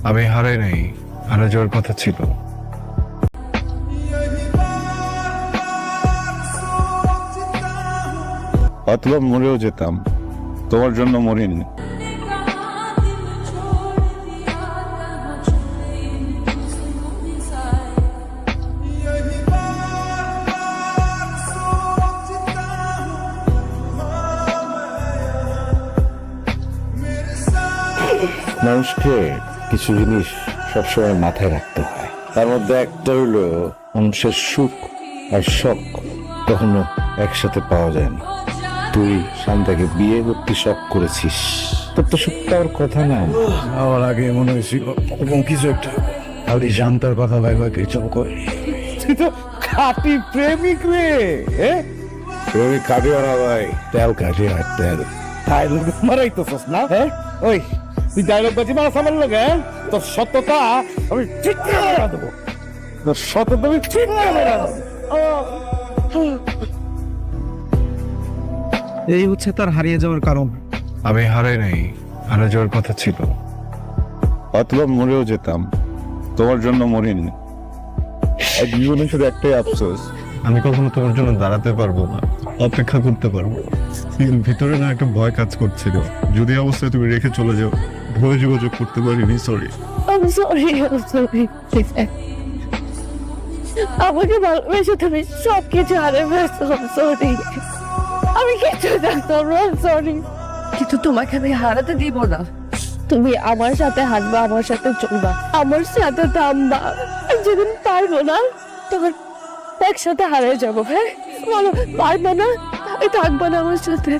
আমি হারাই নাই, হারা যাওয়ার কথা ছিল। অথবা মরেও যেতাম, তোমার জন্য মরিনি। মানুষকে কিছু জিনিস সবসময় মাথায় রাখতে হয়, তার মধ্যে একটা হইলো মানুষের সুখ আর শখ কখনো একসাথে পাওয়া যায় না। তুই শান্তাকে বিয়ে করতে শখ করেছিস, তোর তো সুখ পাওয়ার কথা না। আমার আগে মনে হয়েছিল এরকম কিছু একটা, খালি শান্তার কথা ভাইবা কিছু করে। তুই তো খাঁটি প্রেমিক রে। প্রেমিক খাটিও না ভাই, তেল খাটি আর তেল। ডায়লগ মারাইতেছস না? হ্যাঁ ওই তুই ডায়লগ বাজি মারা সামান লাগে, তোর সত্যতা আমি ঠিক করে দেবো, তোর সত্যতা আমি ঠিক করে দেবো। এই হচ্ছে তার হারিয়ে যাওয়ার কারণ। আমি হারাই নাই, হারা যাওয়ার কথা ছিল। অথবা মরেও যেতাম, তোমার জন্য মরিনি। আর জীবনে শুধু একটাই আফসোস, আমি কখনো তোমার জন্য দাঁড়াতে পারবো না, অপেক্ষা করতে পারবো না। কিন্তু ভিতরে না একটা ভয় কাজ করছিল, যদি অবস্থায় তুমি রেখে চলে যাও, ভয়ে যোগাযোগ করতে পারিনি। Sorry. I'm sorry, I'm sorry. আমাকে ভালোবেসে তুমি সব কিছু হারিয়ে ফেলছো। সরি, আমি কিছু জানতাম না। সরি, কিন্তু তোমাকে আমি হারাতে দিব না। তুমি আমার সাথে হাঁটবা, আমার সাথে চলবা, আমার সাথে থামবা। যেদিন পারবো না তখন একসাথে হারিয়ে যাবো। হ্যাঁ বলো, পারবো না, আমি থাকবো না আমার সাথে।